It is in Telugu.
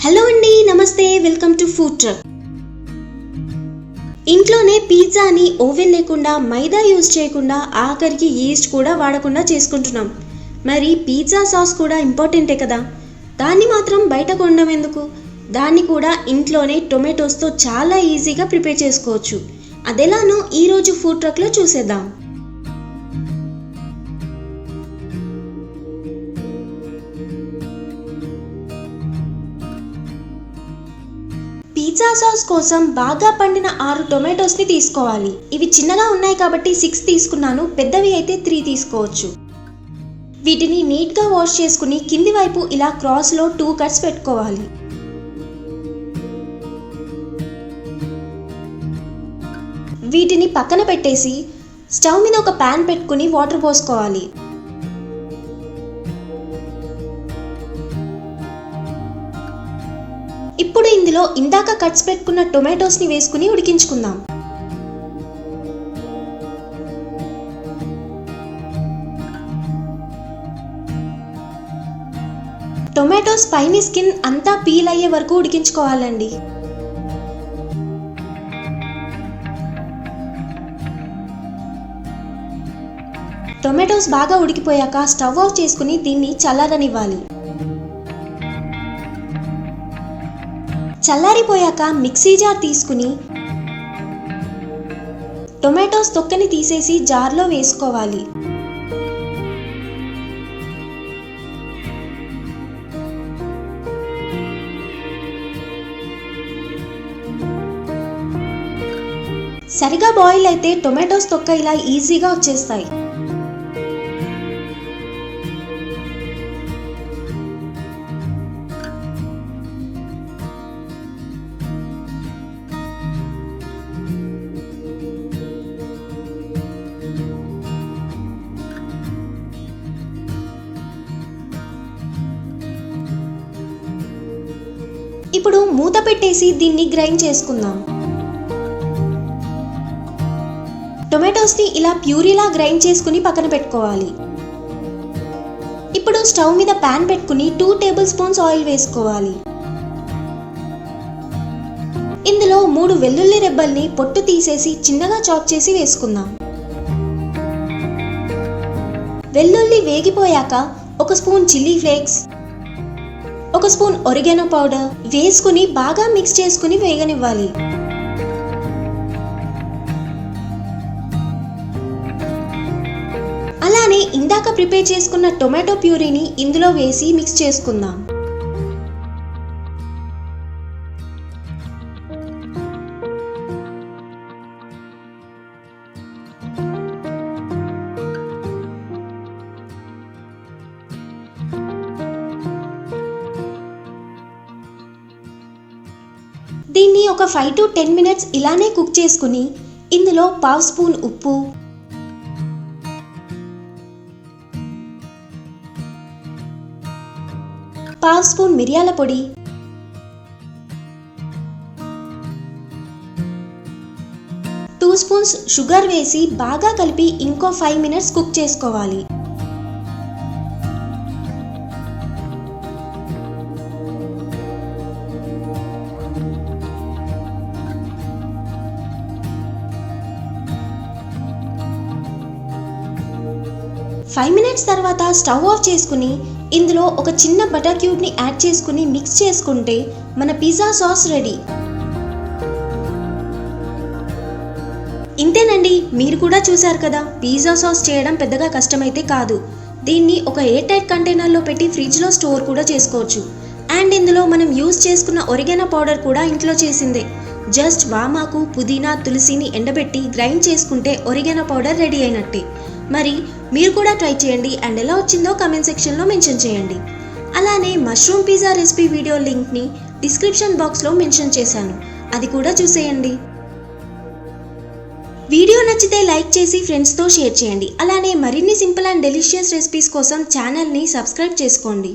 హలో అండి, నమస్తే, వెల్కమ్ టు ఫుడ్ ట్రక్. ఇంట్లోనే పిజ్జాని ఓవెన్ లేకుండా, మైదా యూజ్ చేయకుండా, ఆఖరికి ఈస్ట్ కూడా వాడకుండా చేసుకుంటున్నాం. మరి పిజ్జా సాస్ కూడా ఇంపార్టెంటే కదా, దాన్ని మాత్రం బయట కొనడం ఎందుకు? దాన్ని కూడా ఇంట్లోనే టొమాటోస్తో చాలా ఈజీగా ప్రిపేర్ చేసుకోవచ్చు. అదెలానో ఈరోజు ఫుడ్ ట్రక్లో చూసేద్దాం. పిజ్జా సాస్ కోసం బాగా పండిన 6 టొమాటోస్ని తీసుకోవాలి. ఇవి చిన్నగా ఉన్నాయి కాబట్టి 6 తీసుకున్నాను, పెద్దవి అయితే 3 తీసుకోవచ్చు. వీటిని నీట్గా వాష్ చేసుకుని కింది వైపు ఇలా క్రాస్లో 2 కట్స్ పెట్టుకోవాలి. వీటిని పక్కన పెట్టేసి స్టవ్ మీద ఒక ప్యాన్ పెట్టుకుని వాటర్ పోసుకోవాలి. ఇప్పుడు ఇందులో ఇందాక కట్స్ పెట్టుకున్న టొమాటోస్ని వేసుకుని ఉడికించుకుందాం. టొమాటోస్ పైన స్కిన్ అంతా పీల్ అయ్యే వరకు ఉడికించుకోవాలండి. టొమాటోస్ బాగా ఉడికిపోయాక స్టవ్ ఆఫ్ చేసుకుని దీన్ని చల్లారనివ్వాలి. చల్లారిపోయాక మిక్సీ జార్ తీసుకుని టొమాటోస్ తొక్కని తీసేసి జార్లో వేసుకోవాలి. సరిగా బాయిల్ అయితే టొమాటోస్ తొక్క ఇలా ఈజీగా వచ్చేస్తాయి. ఇప్పుడు మూత పెట్టేసి దీన్ని గ్రైండ్ చేసుకుందాం. టొమాటోస్ని ఇలా ప్యూరీలా గ్రైండ్ చేసుకుని పక్కన పెట్టుకోవాలి. ఇప్పుడు స్టవ్ మీద ప్యాన్ పెట్టుకుని 2 టేబుల్ స్పూన్స్ ఆయిల్ వేసుకోవాలి. ఇందులో 3 వెల్లుల్లి రెబ్బల్ని పొట్టు తీసేసి చిన్నగా చాప్ చేసి వేసుకుందాం. వెల్లుల్లి వేగిపోయాక 1 spoon chilli flakes, 1 spoon oregano powder వేసుకుని బాగా మిక్స్ చేసుకుని వేగనివ్వాలి. అలానే ఇందాక ప్రిపేర్ చేసుకున్న టొమాటో ప్యూరీని ఇందులో వేసి మిక్స్ చేసుకుందాం. దీన్ని ఒక 5 to 10 మినిట్స్ ఇలానే కుక్ చేసుకుని ఇందులో 1/2 స్పూన్ ఉప్పు, 1/2 స్పూన్ మిరియాల పొడి, 2 స్పూన్స్ షుగర్ వేసి బాగా కలిపి ఇంకో 5 మినిట్స్ కుక్ చేసుకోవాలి. ఫైవ్ మినిట్స్ తర్వాత స్టవ్ ఆఫ్ చేసుకుని ఇందులో ఒక చిన్న బటర్ క్యూబ్ని యాడ్ చేసుకుని మిక్స్ చేసుకుంటే మన పిజ్జా సాస్ రెడీ. ఇంతేనండి, మీరు కూడా చూసారు కదా, పిజ్జా సాస్ చేయడం పెద్దగా కష్టమైతే కాదు. దీన్ని ఒక ఎయిర్ టైట్ కంటైనర్లో పెట్టి ఫ్రిడ్జ్లో స్టోర్ కూడా చేసుకోవచ్చు. అండ్ ఇందులో మనం యూజ్ చేసుకున్న ఒరిగానో పౌడర్ కూడా ఇంట్లో చేసిందే. జస్ట్ వామాకు, పుదీనా, తులసిని ఎండబెట్టి గ్రైండ్ చేసుకుంటే ఒరిగానో పౌడర్ రెడీ అయినట్టే. మరి మీరు కూడా ట్రై చేయండి అండ్ ఎలా వచ్చిందో కామెంట్ సెక్షన్లో మెన్షన్ చేయండి. అలానే మష్రూమ్ పిజ్జా రెసిపీ వీడియో లింక్ని డిస్క్రిప్షన్ బాక్స్లో మెన్షన్ చేశాను, అది కూడా చూసేయండి. వీడియో నచ్చితే లైక్ చేసి ఫ్రెండ్స్తో షేర్ చేయండి. అలానే మరిన్ని సింపుల్ అండ్ డెలిషియస్ రెసిపీస్ కోసం ఛానల్ని సబ్స్క్రైబ్ చేసుకోండి.